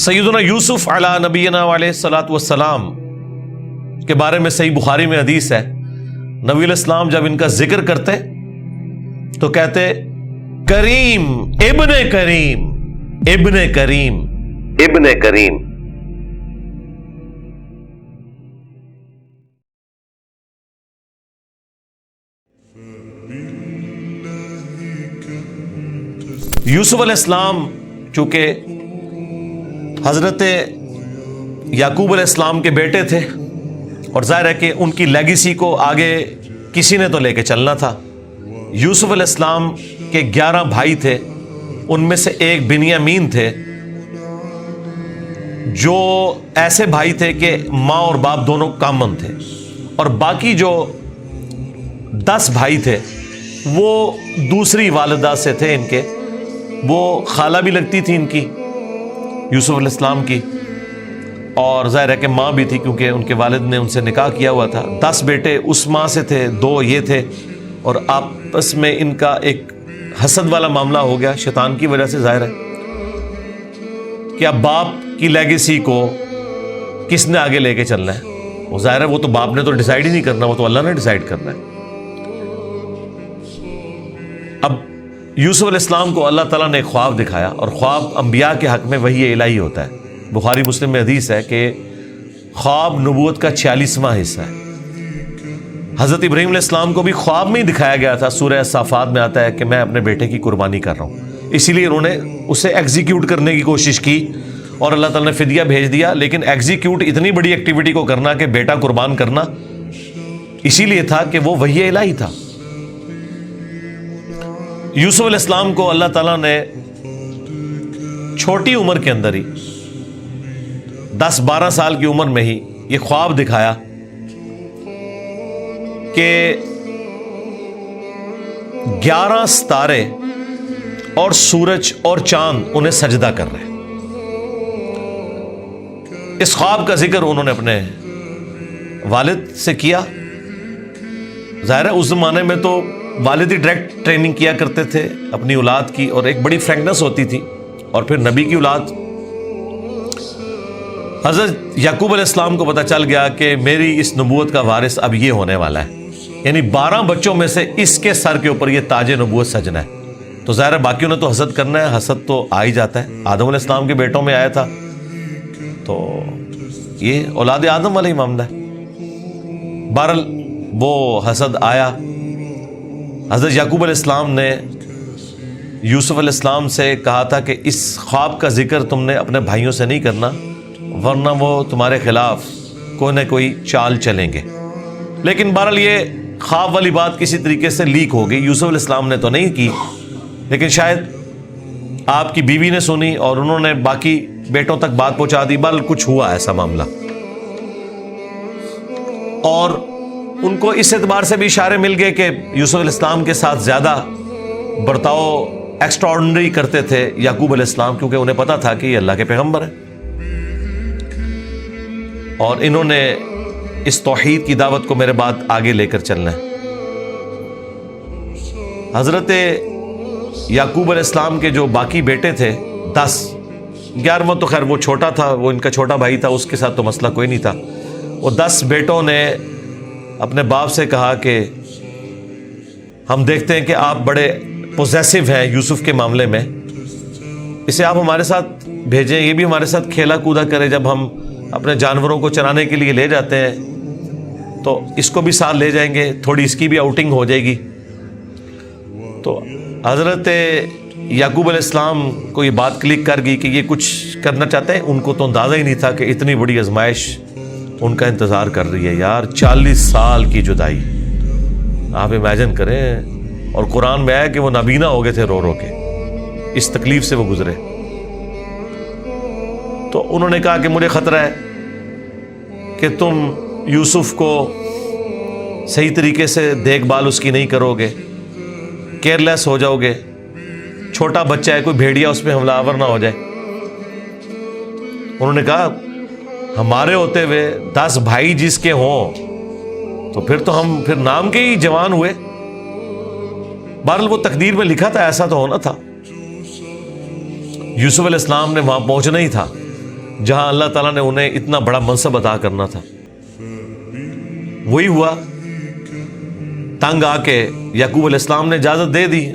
سیدنا یوسف علی نبینا علیہ الصلوۃ والسلام کے بارے میں صحیح بخاری میں حدیث ہے، نبی علیہ السلام جب ان کا ذکر کرتے تو کہتے کریم ابن کریم ابن کریم ابن کریم۔ یوسف علیہ السلام چونکہ حضرت یعقوب علیہ السلام کے بیٹے تھے اور ظاہر ہے کہ ان کی لیگیسی کو آگے کسی نے تو لے کے چلنا تھا۔ یوسف علیہ السلام کے 11 بھائی تھے، ان میں سے ایک بنیامین تھے، جو ایسے بھائی تھے کہ ماں اور باپ دونوں کامن تھے، اور باقی جو 10 بھائی تھے وہ دوسری والدہ سے تھے ان کے، وہ خالہ بھی لگتی تھی ان کی یوسف علیہ السلام کی، اور ظاہر ہے کہ ماں بھی تھی کیونکہ ان کے والد نے ان سے نکاح کیا ہوا تھا۔ 10 بیٹے اس ماں سے تھے، 2 یہ تھے، اور آپس میں ان کا ایک حسد والا معاملہ ہو گیا شیطان کی وجہ سے۔ ظاہر ہے کہ اب باپ کی لیگیسی کو کس نے آگے لے کے چلنا ہے، وہ ظاہر ہے وہ تو باپ نے تو ڈیسائیڈ ہی نہیں کرنا، وہ تو اللہ نے ڈیسائیڈ کرنا ہے۔ اب یوسف علیہ السلام کو اللہ تعالیٰ نے ایک خواب دکھایا، اور خواب انبیاء کے حق میں وحی الہی ہوتا ہے۔ بخاری مسلم میں حدیث ہے کہ خواب نبوت کا 46واں حصہ ہے۔ حضرت ابراہیم علیہ السلام کو بھی خواب میں ہی دکھایا گیا تھا، سورہ صافات میں آتا ہے کہ میں اپنے بیٹے کی قربانی کر رہا ہوں، اسی لیے انہوں نے اسے ایگزیکیوٹ کرنے کی کوشش کی اور اللہ تعالیٰ نے فدیہ بھیج دیا۔ لیکن ایگزیکیوٹ اتنی بڑی ایکٹیویٹی کو کرنا کہ بیٹا قربان کرنا، اسی لیے تھا کہ وہ وحی الہی تھا۔ یوسف علیہ السلام کو اللہ تعالیٰ نے چھوٹی عمر کے اندر ہی 10-12 سال کی عمر میں ہی یہ خواب دکھایا کہ 11 ستارے اور سورج اور چاند انہیں سجدہ کر رہے ہیں۔ اس خواب کا ذکر انہوں نے اپنے والد سے کیا۔ ظاہر ہے اس زمانے میں تو والد ہی ڈائریکٹ ٹریننگ کیا کرتے تھے اپنی اولاد کی، اور ایک بڑی فرینکنس ہوتی تھی، اور پھر نبی کی اولاد۔ حضرت یعقوب علیہ السلام کو پتہ چل گیا کہ میری اس نبوت کا وارث اب یہ ہونے والا ہے، یعنی 12 بچوں میں سے اس کے سر کے اوپر یہ تاج نبوت سجنا ہے۔ تو ظاہر ہے باقیوں نے تو حسد کرنا ہے، حسد تو آ ہی جاتا ہے، آدم علیہ السلام کے بیٹوں میں آیا تھا، تو یہ اولاد آدم والا ہی معاملہ ہے۔ بہرحال وہ حسد آیا۔ حضرت یعقوب علیہ السلام نے یوسف علیہ السلام سے کہا تھا کہ اس خواب کا ذکر تم نے اپنے بھائیوں سے نہیں کرنا، ورنہ وہ تمہارے خلاف کوئی نہ کوئی چال چلیں گے۔ لیکن بہرحال یہ خواب والی بات کسی طریقے سے لیک ہو گئی، یوسف علیہ السلام نے تو نہیں کی، لیکن شاید آپ کی بیوی نے سنی اور انہوں نے باقی بیٹوں تک بات پہنچا دی۔ بہرحال کچھ ہوا ایسا معاملہ، اور ان کو اس اعتبار سے بھی اشارے مل گئے کہ یوسف علیہ السلام کے ساتھ زیادہ برتاؤ ایکسٹرا آرڈنری کرتے تھے یعقوب علیہ السلام، کیونکہ انہیں پتا تھا کہ یہ اللہ کے پیغمبر ہیں، اور انہوں نے اس توحید کی دعوت کو میرے بعد آگے لے کر چلنا ہے۔ حضرت یعقوب علیہ السلام کے جو باقی بیٹے تھے 10، 11واں تو خیر وہ چھوٹا تھا، وہ ان کا چھوٹا بھائی تھا، اس کے ساتھ تو مسئلہ کوئی نہیں تھا۔ وہ 10 بیٹوں نے اپنے باپ سے کہا کہ ہم دیکھتے ہیں کہ آپ بڑے پوزیسو ہیں یوسف کے معاملے میں، اسے آپ ہمارے ساتھ بھیجیں، یہ بھی ہمارے ساتھ کھیلا کودا کرے، جب ہم اپنے جانوروں کو چرانے کے لیے لے جاتے ہیں تو اس کو بھی ساتھ لے جائیں گے، تھوڑی اس کی بھی آؤٹنگ ہو جائے گی۔ تو حضرت یعقوب علیہ السلام کو یہ بات کلک کر گئی کہ یہ کچھ کرنا چاہتے ہیں۔ ان کو تو اندازہ ہی نہیں تھا کہ اتنی بڑی آزمائش ان کا انتظار کر رہی ہے۔ یار 40 سال کی جدائی آپ امیجن کریں، اور قرآن میں آیا کہ وہ نابینا ہو گئے تھے رو رو کے، اس تکلیف سے وہ گزرے۔ تو انہوں نے کہا کہ مجھے خطرہ ہے کہ تم یوسف کو صحیح طریقے سے دیکھ بھال اس کی نہیں کرو گے، کیئرلیس ہو جاؤ گے، چھوٹا بچہ ہے، کوئی بھیڑیا اس پہ حملہ آور نہ ہو جائے۔ انہوں نے کہا ہمارے ہوتے ہوئے 10 بھائی جس کے ہوں تو پھر تو ہم پھر نام کے ہی جوان ہوئے۔ بہرحال وہ تقدیر میں لکھا تھا، ایسا تو ہونا تھا، یوسف علیہ السلام نے وہاں پہنچنا ہی تھا۔ جہاں اللہ تعالیٰ نے انہیں اتنا بڑا منصب عطا کرنا تھا۔ وہی ہوا، تنگ آ کے یعقوب علیہ السلام نے اجازت دے دی،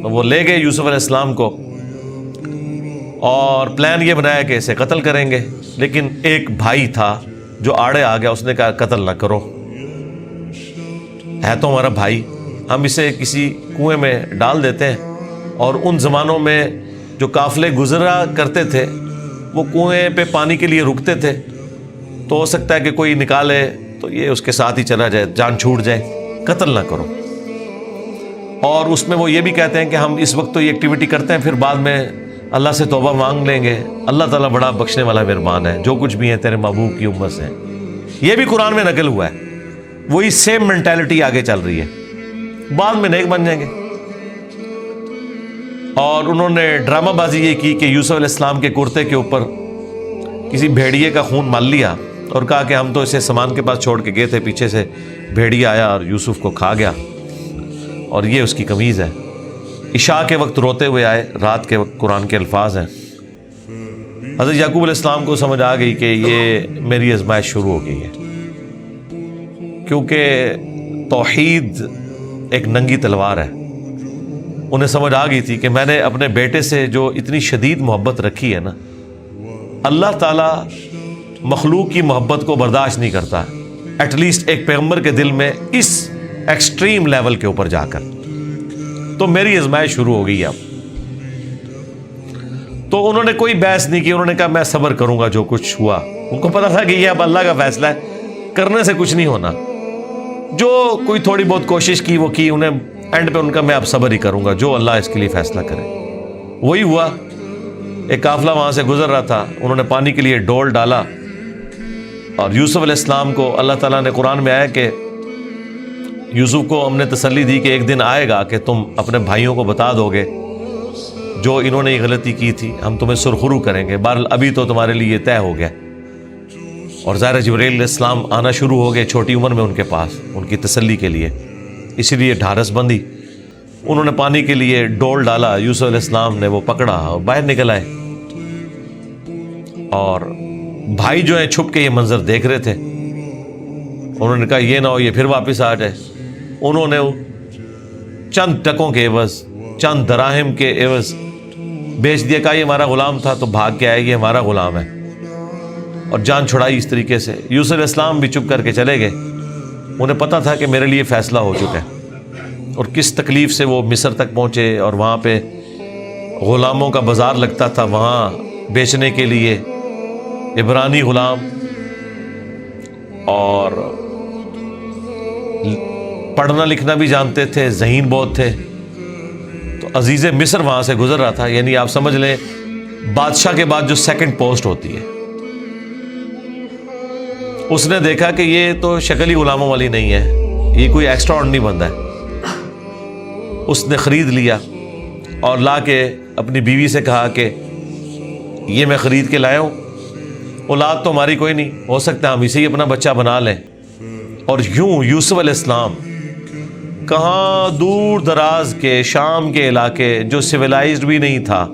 وہ لے گئے یوسف علیہ السلام کو اور پلان یہ بنایا کہ اسے قتل کریں گے، لیکن ایک بھائی تھا جو آڑے آ گیا، اس نے کہا قتل نہ کرو، ہے تو ہمارا بھائی، ہم اسے کسی کنویں میں ڈال دیتے ہیں، اور ان زمانوں میں جو قافلے گزرا کرتے تھے وہ کنویں پہ پانی کے لیے رکتے تھے، تو ہو سکتا ہے کہ کوئی نکالے تو یہ اس کے ساتھ ہی چلا جائے، جان چھوٹ جائے، قتل نہ کرو۔ اور اس میں وہ یہ بھی کہتے ہیں کہ ہم اس وقت تو یہ ایکٹیویٹی کرتے ہیں، پھر بعد میں اللہ سے توبہ مانگ لیں گے، اللہ تعالیٰ بڑا بخشنے والا مہربان ہے، جو کچھ بھی ہے تیرے محبوب کی امت سے۔ یہ بھی قرآن میں نقل ہوا ہے، وہی سیم مینٹیلٹی آگے چل رہی ہے، بعد میں نیک بن جائیں گے۔ اور انہوں نے ڈرامہ بازی یہ کی کہ یوسف علیہ السلام کے کرتے کے اوپر کسی بھیڑیے کا خون مال لیا اور کہا کہ ہم تو اسے سامان کے پاس چھوڑ کے گئے تھے، پیچھے سے بھیڑیا آیا اور یوسف کو کھا گیا، اور یہ اس کی قمیض ہے۔ عشاء کے وقت روتے ہوئے آئے، رات کے وقت قرآن کے الفاظ ہیں۔ حضرت یعقوب علیہ السلام کو سمجھ آ گئی کہ یہ میری آزمائش شروع ہو گئی ہے، کیونکہ توحید ایک ننگی تلوار ہے۔ انہیں سمجھ آ گئی تھی کہ میں نے اپنے بیٹے سے جو اتنی شدید محبت رکھی ہے نا، اللہ تعالیٰ مخلوق کی محبت کو برداشت نہیں کرتا، ایٹ لیسٹ ایک پیغمبر کے دل میں اس ایکسٹریم لیول کے اوپر جا کر۔ تو میری آزمائش شروع ہو گئی اب۔ تو انہوں نے کوئی بحث نہیں کی، انہوں نے کہا میں صبر کروں گا جو کچھ ہوا۔ ان کو پتا تھا کہ یہ اب اللہ کا فیصلہ ہے، کرنے سے کچھ نہیں ہونا، جو کوئی تھوڑی بہت کوشش کی وہ کی، انہیں اینڈ پہ ان کا میں اب صبر ہی کروں گا، جو اللہ اس کے لیے فیصلہ کرے۔ وہی ہوا، ایک قافلہ وہاں سے گزر رہا تھا، انہوں نے پانی کے لیے ڈول ڈالا، اور یوسف علیہ السلام کو اللہ تعالیٰ نے قرآن میں آیا کہ یوسف کو ہم نے تسلی دی کہ ایک دن آئے گا کہ تم اپنے بھائیوں کو بتا دو گے جو انہوں نے یہ غلطی کی تھی، ہم تمہیں سرخرو کریں گے، بہرحال ابھی تو تمہارے لیے یہ طے ہو گیا۔ اور ظاہر جبرائیل علیہ السلام آنا شروع ہو گئے چھوٹی عمر میں ان کے پاس، ان کی تسلی کے لیے، اسی لیے ڈھارس بندی۔ انہوں نے پانی کے لیے ڈول ڈالا، یوسف علیہ السلام نے وہ پکڑا اور باہر نکل آئے، اور بھائی جو ہیں چھپ کے یہ منظر دیکھ رہے تھے۔ انہوں نے کہا یہ نہ ہو یہ پھر واپس آ جائے۔ انہوں نے چند ٹکوں کے عوض، چند دراہم کے عوض بیچ دیا، کہا یہ ہمارا غلام تھا، تو بھاگ کے آئے، یہ ہمارا غلام ہے، اور جان چھڑائی اس طریقے سے۔ یوسف علیہ السلام بھی چپ کر کے چلے گئے، انہیں پتہ تھا کہ میرے لیے فیصلہ ہو چکا ہے، اور کس تکلیف سے وہ مصر تک پہنچے، اور وہاں پہ غلاموں کا بازار لگتا تھا، وہاں بیچنے کے لیے عبرانی غلام، اور پڑھنا لکھنا بھی جانتے تھے، ذہین بہت تھے۔ تو عزیز مصر وہاں سے گزر رہا تھا، یعنی آپ سمجھ لیں بادشاہ کے بعد جو سیکنڈ پوسٹ ہوتی ہے۔ اس نے دیکھا کہ یہ تو شکل ہی غلاموں والی نہیں ہے، یہ کوئی ایکسٹرا آرڈنری بندہ ہے۔ اس نے خرید لیا اور لا کے اپنی بیوی سے کہا کہ یہ میں خرید کے لایا ہوں، اولاد تو ہماری کوئی نہیں، ہو سکتا ہے ہم اسے ہی اپنا بچہ بنا لیں۔ اور یوں یوسف علیہ السلام کہاں دور دراز کے شام کے علاقے جو سویلائزڈ بھی نہیں تھا،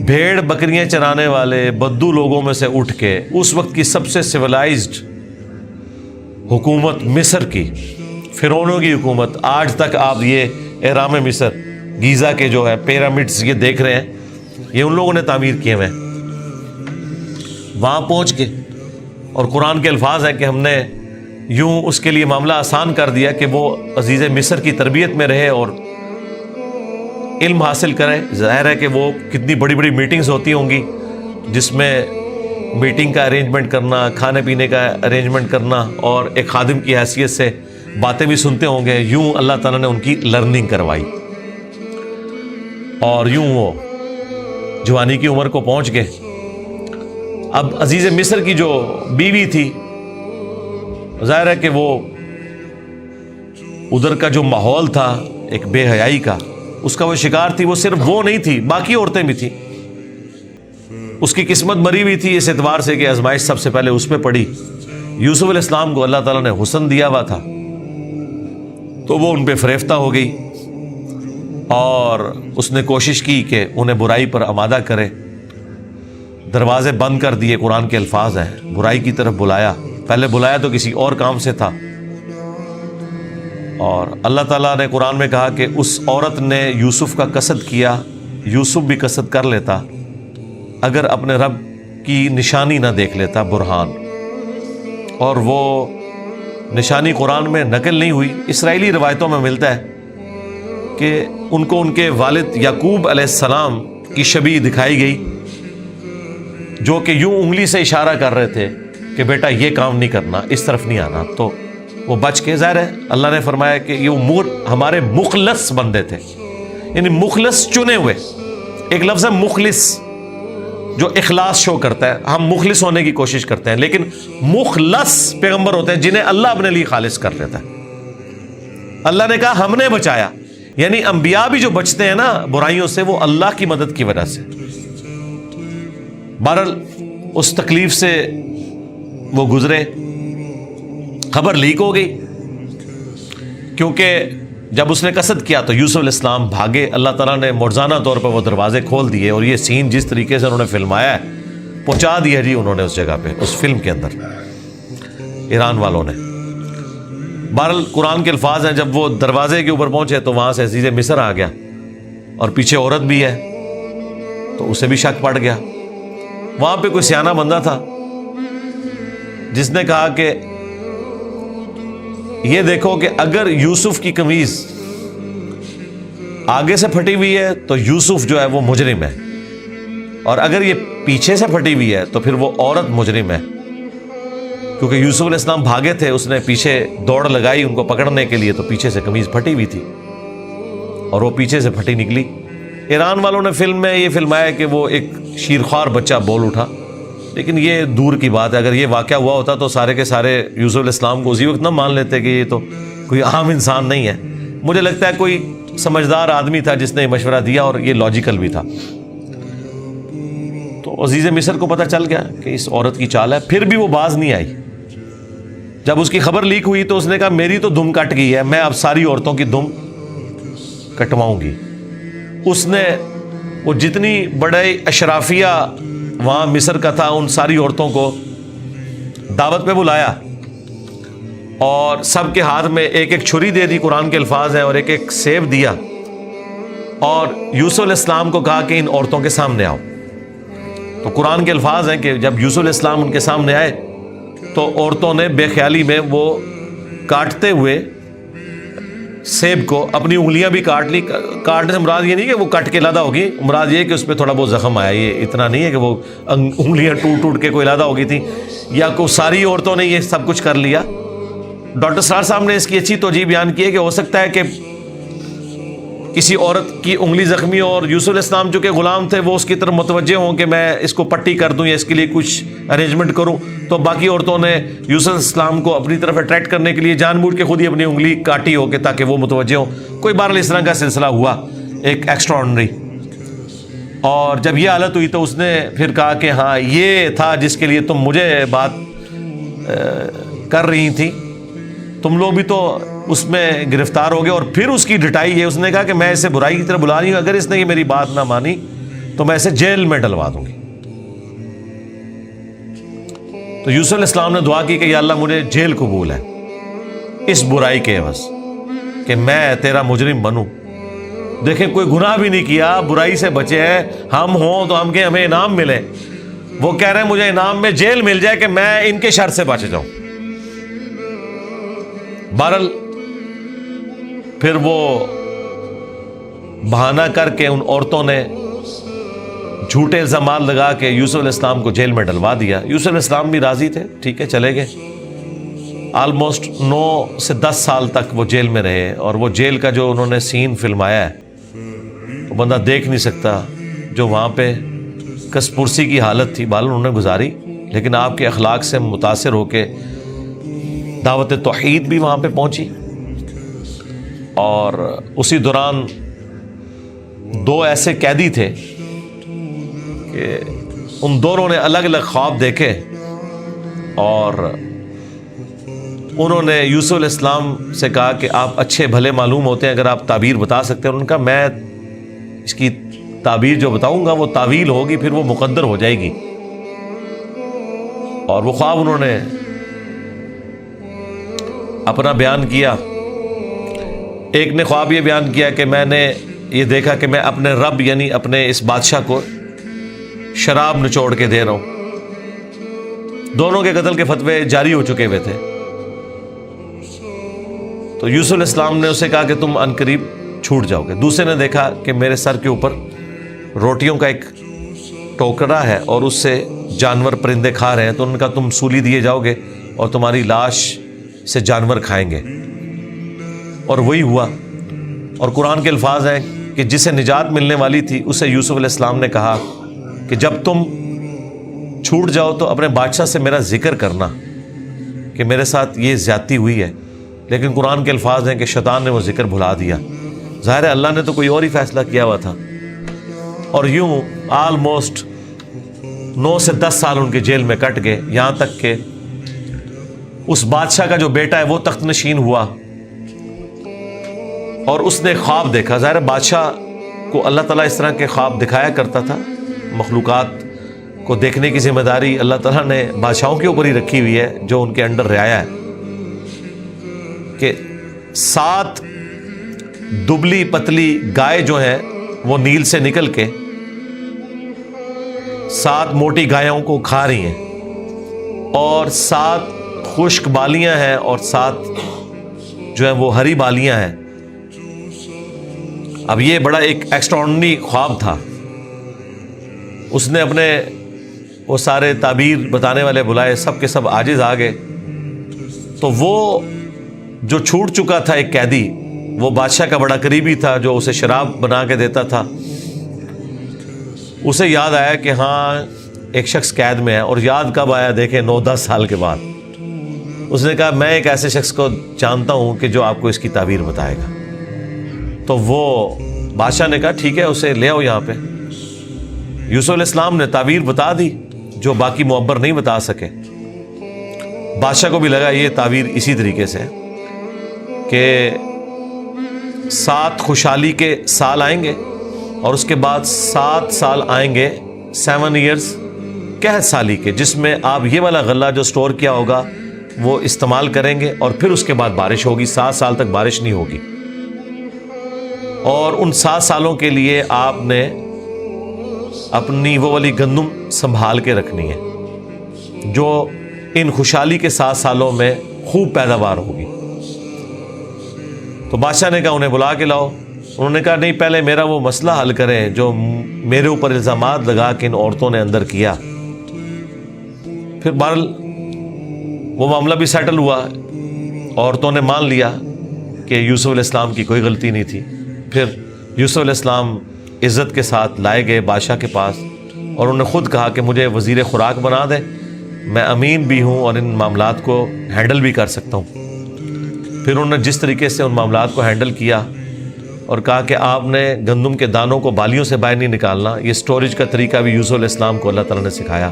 بھیڑ بکریاں چرانے والے بدو لوگوں میں سے اٹھ کے اس وقت کی سب سے سویلائزڈ حکومت مصر کی، فرعونوں کی حکومت، آج تک آپ یہ اہرام مصر گیزا کے جو ہے پیرامڈز یہ دیکھ رہے ہیں، یہ ان لوگوں نے تعمیر کیے ہوئے ہیں۔ وہاں پہنچ کے، اور قرآن کے الفاظ ہیں کہ ہم نے یوں اس کے لیے معاملہ آسان کر دیا کہ وہ عزیز مصر کی تربیت میں رہے اور علم حاصل کرے۔ ظاہر ہے کہ وہ کتنی بڑی بڑی میٹنگز ہوتی ہوں گی، جس میں میٹنگ کا ارینجمنٹ کرنا، کھانے پینے کا ارینجمنٹ کرنا، اور ایک خادم کی حیثیت سے باتیں بھی سنتے ہوں گے۔ یوں اللہ تعالیٰ نے ان کی لرننگ کروائی، اور یوں وہ جوانی کی عمر کو پہنچ گئے۔ اب عزیز مصر کی جو بیوی تھی، ظاہر ہے کہ وہ ادھر کا جو ماحول تھا ایک بے حیائی کا، اس کا وہ شکار تھی۔ وہ صرف وہ نہیں تھی، باقی عورتیں بھی تھیں۔ اس کی قسمت مری ہوئی تھی اس اعتبار سے کہ آزمائش سب سے پہلے اس پہ پڑی۔ یوسف علیہ السلام کو اللہ تعالیٰ نے حسن دیا ہوا تھا، تو وہ ان پہ فریفتہ ہو گئی، اور اس نے کوشش کی کہ انہیں برائی پر آمادہ کرے۔ دروازے بند کر دیے، قرآن کے الفاظ ہیں، برائی کی طرف بلایا، پہلے بلایا تو کسی اور کام سے تھا، اور اللہ تعالیٰ نے قرآن میں کہا کہ اس عورت نے یوسف کا قصد کیا، یوسف بھی قصد کر لیتا اگر اپنے رب کی نشانی نہ دیکھ لیتا، برہان، اور وہ نشانی قرآن میں نقل نہیں ہوئی۔ اسرائیلی روایتوں میں ملتا ہے کہ ان کو ان کے والد یعقوب علیہ السلام کی شبیہ دکھائی گئی، جو کہ یوں انگلی سے اشارہ کر رہے تھے کہ بیٹا یہ کام نہیں کرنا، اس طرف نہیں آنا، تو وہ بچ کے، ظاہر ہے اللہ نے فرمایا کہ یہ امور ہمارے مخلص بندے تھے، یعنی مخلص چنے ہوئے، ایک لفظ ہے مخلص جو اخلاص شو کرتا ہے، ہم مخلص ہونے کی کوشش کرتے ہیں، لیکن مخلص پیغمبر ہوتے ہیں جنہیں اللہ اپنے لیے خالص کر لیتا ہے۔ اللہ نے کہا ہم نے بچایا، یعنی انبیاء بھی جو بچتے ہیں نا برائیوں سے، وہ اللہ کی مدد کی وجہ سے۔ بہرحال اس تکلیف سے وہ گزرے، خبر لیک ہو گئی، کیونکہ جب اس نے قصد کیا تو یوسف علیہ السلام بھاگے، اللہ تعالیٰ نے معجزانہ طور پر وہ دروازے کھول دیے، اور یہ سین جس طریقے سے انہوں نے فلمایا ہے پہنچا دیا جی انہوں نے اس جگہ پہ، اس فلم کے اندر ایران والوں نے۔ بہرحال قرآن کے الفاظ ہیں، جب وہ دروازے کے اوپر پہنچے تو وہاں سے عزیز مصر آ گیا، اور پیچھے عورت بھی ہے تو اسے بھی شک پڑ گیا۔ وہاں پہ کوئی سیانہ بندہ تھا جس نے کہا کہ یہ دیکھو کہ اگر یوسف کی قمیض آگے سے پھٹی ہوئی ہے تو یوسف جو ہے وہ مجرم ہے، اور اگر یہ پیچھے سے پھٹی ہوئی ہے تو پھر وہ عورت مجرم ہے، کیونکہ یوسف علیہ السلام بھاگے تھے، اس نے پیچھے دوڑ لگائی ان کو پکڑنے کے لیے، تو پیچھے سے قمیض پھٹی ہوئی تھی اور وہ پیچھے سے پھٹی نکلی۔ ایران والوں نے فلم میں یہ فلمایا کہ وہ ایک شیرخوار بچہ بول اٹھا، لیکن یہ دور کی بات ہے، اگر یہ واقعہ ہوا ہوتا تو سارے کے سارے یوسف علیہ السلام کو اسی وقت نہ مان لیتے کہ یہ تو کوئی عام انسان نہیں ہے۔ مجھے لگتا ہے کوئی سمجھدار آدمی تھا جس نے مشورہ دیا، اور یہ لاجیکل بھی تھا۔ تو عزیز مصر کو پتہ چل گیا کہ اس عورت کی چال ہے، پھر بھی وہ باز نہیں آئی۔ جب اس کی خبر لیک ہوئی تو اس نے کہا میری تو دم کٹ گئی ہے، میں اب ساری عورتوں کی دم کٹواؤں گی۔ اس نے وہ جتنی بڑے اشرافیہ وہاں مصر کا تھا ان ساری عورتوں کو دعوت پہ بلایا، اور سب کے ہاتھ میں ایک ایک چھری دے دی، قرآن کے الفاظ ہیں، اور ایک ایک سیب دیا، اور یوسف علیہ السلام کو کہا کہ ان عورتوں کے سامنے آؤ۔ تو قرآن کے الفاظ ہیں کہ جب یوسف علیہ السلام ان کے سامنے آئے تو عورتوں نے بے خیالی میں وہ کاٹتے ہوئے سیب کو اپنی انگلیاں بھی کاٹ لی۔ کاٹنے سے مراد یہ نہیں کہ وہ کٹ کے علیحدہ ہوگی، مراد یہ کہ اس پہ تھوڑا بہت زخم آیا، یہ اتنا نہیں ہے کہ وہ انگلیاں ٹوٹ ٹوٹ کے کوئی علیحدہ ہو گئی تھی، یا کو ساری عورتوں نے یہ سب کچھ کر لیا۔ ڈاکٹر سرار صاحب نے اس کی اچھی توجیہ بیان کی ہے کہ ہو سکتا ہے کہ کسی عورت کی انگلی زخمی ہو، اور یوسف علیہ السلام جو کہ غلام تھے وہ اس کی طرف متوجہ ہوں کہ میں اس کو پٹی کر دوں یا اس کے لیے کچھ ارینجمنٹ کروں، تو باقی عورتوں نے یوسف علیہ السلام کو اپنی طرف اٹریکٹ کرنے کے لیے جان بوجھ کے خود ہی اپنی انگلی کاٹی ہو کے تاکہ وہ متوجہ ہوں۔ کوئی بہرحال اس طرح کا سلسلہ ہوا ایک ایکسٹرا آرڈنری، اور جب یہ حالت ہوئی تو اس نے پھر کہا کہ ہاں یہ تھا جس کے لیے تم مجھے بات کر رہی تھی، تم لوگ بھی تو اس میں گرفتار ہو گئے۔ اور پھر اس کی ڈٹائی ہے، اس نے کہا کہ میں اسے برائی کی طرف بلا رہی ہوں، اگر اس نے یہ میری بات نہ مانی تو میں اسے جیل میں ڈلوا دوں گی۔ تو یوسف علیہ السلام نے دعا کی کہ یا اللہ مجھے جیل قبول ہے اس برائی کے عوض، کہ میں تیرا مجرم بنوں۔ دیکھیں کوئی گناہ بھی نہیں کیا، برائی سے بچے ہیں، ہم ہوں تو ہم کہ ہمیں انعام ملے، وہ کہہ رہے ہیں مجھے انعام میں جیل مل جائے کہ میں ان کے شر سے بچ جاؤں۔ بہرحال پھر وہ بہانہ کر کے ان عورتوں نے جھوٹے الزامات لگا کے یوسف علیہ السلام کو جیل میں ڈلوا دیا۔ یوسف علیہ السلام بھی راضی تھے، ٹھیک ہے چلے گئے۔ آلموسٹ 9 سے 10 سال تک وہ جیل میں رہے، اور وہ جیل کا جو انہوں نے سین فلمایا ہے وہ بندہ دیکھ نہیں سکتا، جو وہاں پہ کس پرسی کی حالت تھی بال انہوں نے گزاری، لیکن آپ کے اخلاق سے متاثر ہو کے دعوت توحید بھی وہاں پہ پہنچی۔ اور اسی دوران 2 ایسے قیدی تھے کہ ان دونوں نے الگ الگ خواب دیکھے، اور انہوں نے یوسف علیہ السلام سے کہا کہ آپ اچھے بھلے معلوم ہوتے ہیں، اگر آپ تعبیر بتا سکتے ہیں۔ انہوں نے کہا میں اس کی تعبیر جو بتاؤں گا وہ تعویل ہوگی، پھر وہ مقدر ہو جائے گی، اور وہ خواب انہوں نے اپنا بیان کیا. ایک نے خواب یہ بیان کیا کہ میں نے یہ دیکھا کہ میں اپنے رب یعنی اپنے اس بادشاہ کو شراب نچوڑ کے دے رہا ہوں. دونوں کے قتل کے فتوے جاری ہو چکے ہوئے تھے. تو یوسف علیہ السلام نے اسے کہا کہ تم عنقریب چھوٹ جاؤ گے. دوسرے نے دیکھا کہ میرے سر کے اوپر روٹیوں کا ایک ٹوکرا ہے اور اس سے جانور پرندے کھا رہے ہیں, تو ان کا تم سولی دیے جاؤ گے اور تمہاری لاش سے جانور کھائیں گے. اور وہی ہوا. اور قرآن کے الفاظ ہیں کہ جسے نجات ملنے والی تھی اسے یوسف علیہ السلام نے کہا کہ جب تم چھوٹ جاؤ تو اپنے بادشاہ سے میرا ذکر کرنا کہ میرے ساتھ یہ زیادتی ہوئی ہے. لیکن قرآن کے الفاظ ہیں کہ شیطان نے وہ ذکر بھلا دیا. ظاہر ہے اللہ نے تو کوئی اور ہی فیصلہ کیا ہوا تھا. اور یوں آلموسٹ 9 سے 10 سال ان کے جیل میں کٹ گئے, یہاں تک کہ اس بادشاہ کا جو بیٹا ہے وہ تخت نشین ہوا اور اس نے خواب دیکھا. ظاہر بادشاہ کو اللہ تعالیٰ اس طرح کے خواب دکھایا کرتا تھا. مخلوقات کو دیکھنے کی ذمہ داری اللہ تعالیٰ نے بادشاہوں کے اوپر ہی رکھی ہوئی ہے جو ان کے انڈر رعایا ہے. کہ 7 دبلی پتلی گائے جو ہیں وہ نیل سے نکل کے 7 موٹی گایوں کو کھا رہی ہیں, اور 7 خشک بالیاں ہیں اور 7 جو ہیں وہ ہری بالیاں ہیں. اب یہ بڑا ایک ایکسٹراڈنری خواب تھا. اس نے اپنے وہ سارے تعبیر بتانے والے بلائے, سب کے سب عاجز آ گئے. تو وہ جو چھوٹ چکا تھا ایک قیدی, وہ بادشاہ کا بڑا قریبی تھا جو اسے شراب بنا کے دیتا تھا, اسے یاد آیا کہ ہاں ایک شخص قید میں ہے. اور یاد کب آیا دیکھیں 9-10 سال کے بعد. اس نے کہا میں ایک ایسے شخص کو جانتا ہوں کہ جو آپ کو اس کی تعبیر بتائے گا. تو وہ بادشاہ نے کہا ٹھیک ہے اسے لے آؤ یہاں پہ. یوسف علیہ السلام نے تعبیر بتا دی جو باقی معبر نہیں بتا سکے. بادشاہ کو بھی لگا یہ تعبیر اسی طریقے سے کہ 7 خوشحالی کے سال آئیں گے اور اس کے بعد 7 سال آئیں گے 7 ایئرز قحط سالی کے, جس میں آپ یہ والا غلہ جو سٹور کیا ہوگا وہ استعمال کریں گے, اور پھر اس کے بعد بارش ہوگی. 7 سال تک بارش نہیں ہوگی. اور ان 7 سالوں کے لیے آپ نے اپنی وہ والی گندم سنبھال کے رکھنی ہے جو ان خوشحالی کے 7 سالوں میں خوب پیداوار ہوگی. تو بادشاہ نے کہا انہیں بلا کے لاؤ. انہوں نے کہا نہیں پہلے میرا وہ مسئلہ حل کریں جو میرے اوپر الزامات لگا کے ان عورتوں نے اندر کیا. پھر بہرحال وہ معاملہ بھی سیٹل ہوا. عورتوں نے مان لیا کہ یوسف علیہ السلام کی کوئی غلطی نہیں تھی. پھر یوسف علیہ السلام عزت کے ساتھ لائے گئے بادشاہ کے پاس, اور انہوں نے خود کہا کہ مجھے وزیر خوراک بنا دیں, میں امین بھی ہوں اور ان معاملات کو ہینڈل بھی کر سکتا ہوں. پھر انہوں نے جس طریقے سے ان معاملات کو ہینڈل کیا اور کہا کہ آپ نے گندم کے دانوں کو بالیوں سے باہر نہیں نکالنا. یہ سٹوریج کا طریقہ بھی یوسف علیہ السلام کو اللہ تعالیٰ نے سکھایا.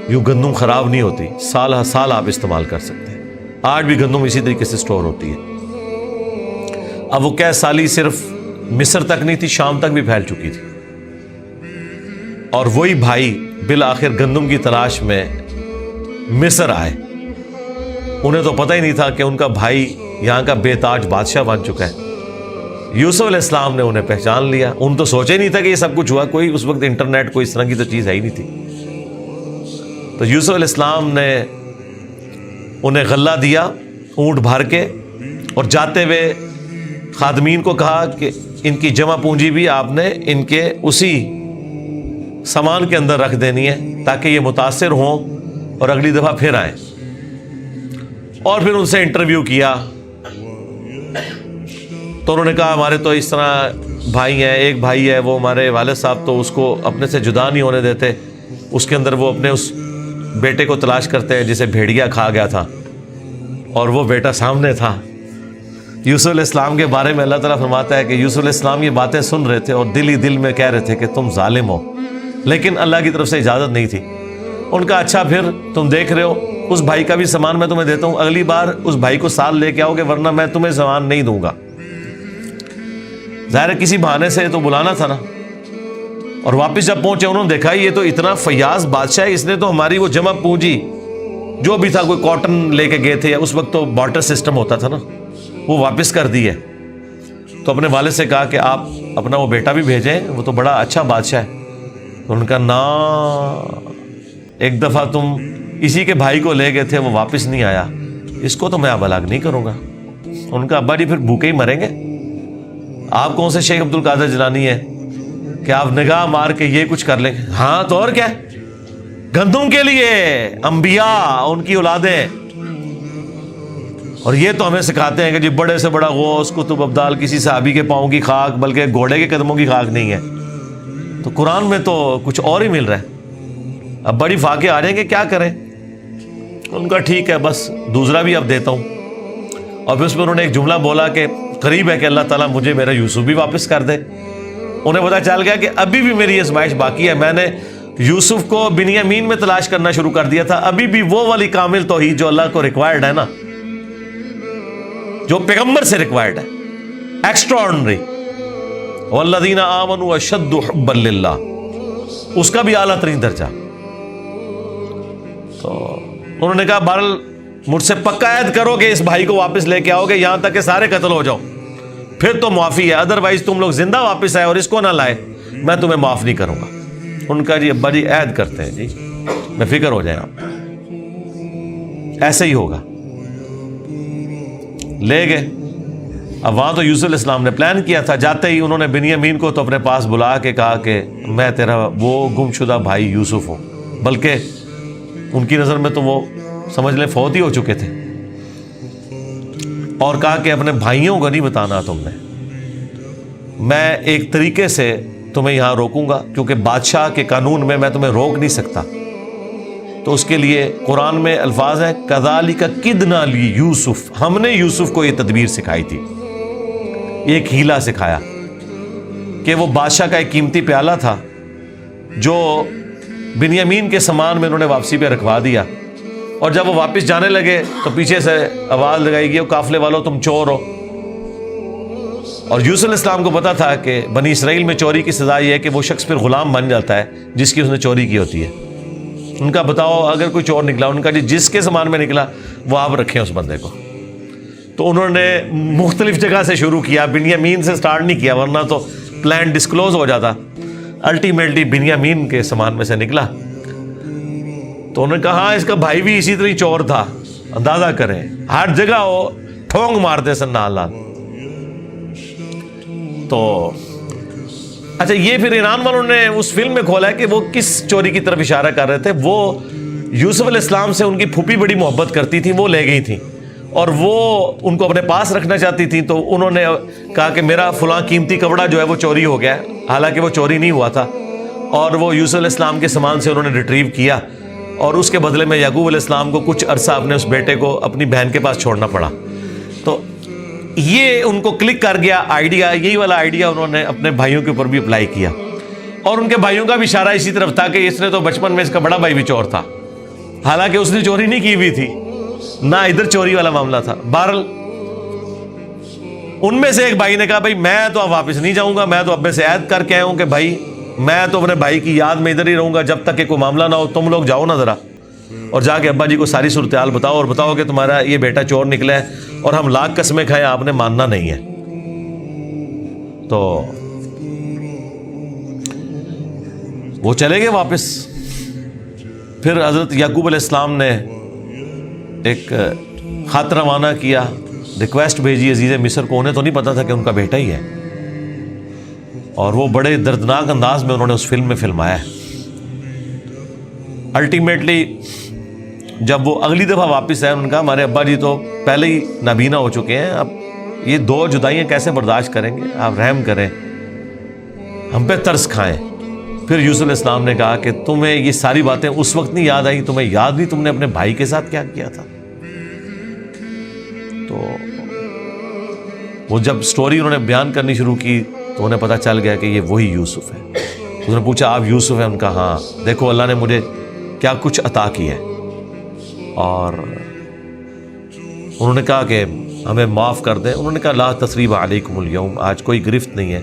یوں گندم خراب نہیں ہوتی, سال ہر سال آپ استعمال کر سکتے ہیں. آج بھی گندم اسی طریقے سے سٹور ہوتی ہے. اب وہ قحط سالی صرف مصر تک نہیں تھی, شام تک بھی پھیل چکی تھی. اور وہی بھائی بالآخر گندم کی تلاش میں مصر آئے. انہیں تو پتہ ہی نہیں تھا کہ ان کا بھائی یہاں کا بے تاج بادشاہ بن چکا ہے. یوسف علیہ السلام نے انہیں پہچان لیا. ان تو سوچے نہیں تھا کہ یہ سب کچھ ہوا. کوئی اس وقت انٹرنیٹ کوئی اس طرح کی تو چیز ہے ہی نہیں تھی. تو یوسف علیہ السلام نے انہیں غلہ دیا اونٹ بھر کے, اور جاتے ہوئے خادمین کو کہا کہ ان کی جمع پونجی بھی آپ نے ان کے اسی سامان کے اندر رکھ دینی ہے تاکہ یہ متاثر ہوں اور اگلی دفعہ پھر آئیں. اور پھر ان سے انٹرویو کیا تو انہوں نے کہا ہمارے تو اس طرح بھائی ہیں, ایک بھائی ہے وہ ہمارے والد صاحب تو اس کو اپنے سے جدا نہیں ہونے دیتے, اس کے اندر وہ اپنے اس بیٹے کو تلاش کرتے ہیں جسے بھیڑیا کھا گیا تھا, اور وہ بیٹا سامنے تھا. یوسف علیہ السلام کے بارے میں اللہ تعالیٰ فرماتا ہے کہ یوسف علیہ السلام یہ باتیں سن رہے تھے اور دل ہی دل میں کہہ رہے تھے کہ تم ظالم ہو, لیکن اللہ کی طرف سے اجازت نہیں تھی. ان کا اچھا پھر تم دیکھ رہے ہو اس بھائی کا بھی سامان میں تمہیں دیتا ہوں, اگلی بار اس بھائی کو ساتھ لے کے آؤ گے ورنہ میں تمہیں سامان نہیں دوں گا. ظاہر ہے کسی بہانے سے تو بلانا تھا نا. اور واپس جب پہنچے انہوں نے دیکھا یہ تو اتنا فیاض بادشاہ ہے، اس نے تو ہماری وہ جمع پونجی جو بھی تھا، کوئی کاٹن لے کے گئے تھے، اس وقت تو بارٹر سسٹم ہوتا تھا نا، وہ واپس کر دی ہے۔ تو اپنے والد سے کہا کہ آپ اپنا وہ بیٹا بھی بھیجیں، وہ تو بڑا اچھا بادشاہ ہے۔ ان کا نا ایک دفعہ تم اسی کے بھائی کو لے گئے تھے، وہ واپس نہیں آیا، اس کو تو میں اب ہلاک نہیں کروں گا۔ ان کا ابا جی پھر بھوکے ہی مریں گے؟ آپ کون سے شیخ عبد القادر جیلانی ہے کہ آپ نگاہ مار کے یہ کچھ کر لیں گے؟ ہاں تو اور کیا، گندم کے لیے انبیاء، ان کی اولادیں، اور یہ تو ہمیں سکھاتے ہیں کہ جی بڑے سے بڑا غوث قطب ابدال کسی صحابی کے پاؤں کی خاک بلکہ گھوڑے کے قدموں کی خاک نہیں ہے۔ تو قرآن میں تو کچھ اور ہی مل رہا ہے۔ اب بڑی فاقے آ رہے ہیں کہ کیا کریں؟ ان کا ٹھیک ہے، بس دوسرا بھی اب دیتا ہوں۔ اور پھر اس میں انہوں نے ایک جملہ بولا کہ قریب ہے کہ اللہ تعالیٰ مجھے میرا یوسف بھی واپس کر دے۔ انہیں پتا چل گیا کہ ابھی بھی میری آزمائش باقی ہے، میں نے یوسف کو بنیامین میں تلاش کرنا شروع کر دیا تھا، ابھی بھی وہ والی کامل توحید جو اللہ کو ریکوائرڈ ہے نا، جو پیغمبر سے ریکوائرڈ ہے، ایکسٹرا آرڈنری، والذین آمنوا اشد حبا للہ، اس کا بھی اعلیٰ ترین درجہ۔ تو انہوں نے کہا بہرحال مجھ سے پکا عہد کرو کہ اس بھائی کو واپس لے کے آؤ گے یہاں تک کہ سارے قتل ہو جاؤ، پھر تو معافی ہے، ادروائز تم لوگ زندہ واپس آئے اور اس کو نہ لائے میں تمہیں معاف نہیں کروں گا۔ ان کا جی ابا جی عہد کرتے ہیں، جی میں فکر ہو جائے آپ، ایسے ہی ہوگا۔ لے گئے۔ اب وہاں تو یوسف علیہ السلام نے پلان کیا تھا، جاتے ہی انہوں نے بنیامین کو تو اپنے پاس بلا کے کہا کہ میں تیرا وہ گم شدہ بھائی یوسف ہوں، بلکہ ان کی نظر میں تو وہ سمجھ لیں فوت ہی ہو چکے تھے، اور کہا کہ اپنے بھائیوں کو نہیں بتانا تم نے، میں ایک طریقے سے تمہیں یہاں روکوں گا کیونکہ بادشاہ کے قانون میں تمہیں روک نہیں سکتا۔ تو اس کے لیے قرآن میں الفاظ ہیں کذالک کدنا لیوسف، ہم نے یوسف کو یہ تدبیر سکھائی تھی، ایک ہیلا سکھایا کہ وہ بادشاہ کا ایک قیمتی پیالہ تھا جو بنیامین کے سامان میں انہوں نے واپسی پہ رکھوا دیا، اور جب وہ واپس جانے لگے تو پیچھے سے آواز لگائی گئی قافلے والوں تم چور ہو۔ اور یوسف علیہ السلام کو پتا تھا کہ بنی اسرائیل میں چوری کی سزا یہ ہے کہ وہ شخص پھر غلام بن جاتا ہے جس کی اس نے چوری کی ہوتی ہے۔ ان کا بتاؤ اگر کوئی چور نکلا، ان کا جی جس کے سامان میں نکلا وہ آپ رکھیں اس بندے کو۔ تو انہوں نے مختلف جگہ سے شروع کیا، بنیامین سے سٹارٹ نہیں کیا ورنہ تو پلان ڈسکلوز ہو جاتا۔ الٹیمیٹلی بنیامین کے سامان میں سے نکلا۔ تو انہوں نے کہا ہاں اس کا بھائی بھی اسی طرح چور تھا، اندازہ کریں ہر جگہ وہ ٹھونگ مارتے سن نال۔ تو اچھا یہ پھر ایران والوں نے اس فلم میں کھولا ہے کہ وہ کس چوری کی طرف اشارہ کر رہے تھے۔ وہ یوسف علیہ السلام سے ان کی پھوپھی بڑی محبت کرتی تھی، وہ لے گئی تھیں اور وہ ان کو اپنے پاس رکھنا چاہتی تھیں، تو انہوں نے کہا کہ میرا فلاں قیمتی کپڑا جو ہے وہ چوری ہو گیا ہے، حالانکہ وہ چوری نہیں ہوا تھا، اور وہ یوسف علیہ السلام کے سامان سے انہوں نے ریٹریو کیا، اور اس کے بدلے میں یعقوب علیہ السلام کو کچھ عرصہ اپنے اس بیٹے کو اپنی بہن کے پاس چھوڑنا پڑا۔ تو یہ ان کو کلک کر گیا آئیڈیا، یہی والا آئیڈیا انہوں نے اپنے بھائیوں کے اوپر بھی اپلائی کیا، اور ان کے بھائیوں کا بھی اشارہ اسی طرف تھا کہ اس نے تو بچپن میں اس کا بڑا بھائی بھی چور تھا، حالانکہ اس نے چوری نہیں کی ہوئی تھی، نہ ادھر چوری والا معاملہ تھا۔ بہرحال ان میں سے ایک بھائی نے کہا بھائی میں تو اب واپس نہیں جاؤں گا، میں تو ابے سے عہد کر کے آیا ہوں کہ بھائی میں تو اپنے بھائی کی یاد میں ادھر ہی رہوں گا جب تک کہ کوئی معاملہ نہ ہو، تم لوگ جاؤ نا ذرا اور جا کے ابا جی کو ساری صورتحال بتاؤ، اور بتاؤ کہ تمہارا یہ بیٹا چور نکلا ہے اور ہم لاکھ قسمیں کھائیں آپ نے ماننا نہیں ہے۔ تو وہ چلے گئے واپس۔ پھر حضرت یعقوب علیہ السلام نے ایک خط روانہ کیا، ریکویسٹ بھیجی عزیز مصر کو، انہیں تو نہیں پتا تھا کہ ان کا بیٹا ہی ہے، اور وہ بڑے دردناک انداز میں انہوں نے اس فلم میں فلمایا ہے۔ الٹیمیٹلی جب وہ اگلی دفعہ واپس آئے، ان کا ہمارے ابا جی تو پہلے ہی نابینا ہو چکے ہیں، اب یہ دو جدائیاں کیسے برداشت کریں گے، آپ رحم کریں، ہم پہ ترس کھائیں۔ پھر یوسف علیہ السلام نے کہا کہ تمہیں یہ ساری باتیں اس وقت نہیں یاد آئی، تمہیں یاد نہیں تم نے اپنے بھائی کے ساتھ کیا کیا تھا؟ تو وہ جب سٹوری انہوں نے بیان کرنی شروع کی تو انہیں پتہ چل گیا کہ یہ وہی یوسف ہے۔ انہوں نے پوچھا آپ یوسف ہیں؟ ان کا ہاں، دیکھو اللہ نے مجھے کیا کچھ عطا کی ہے، اور انہوں نے کہا کہ ہمیں معاف کر دیں۔ انہوں نے کہا لا تثریب علیکم اليوم، آج کوئی گرفت نہیں ہے،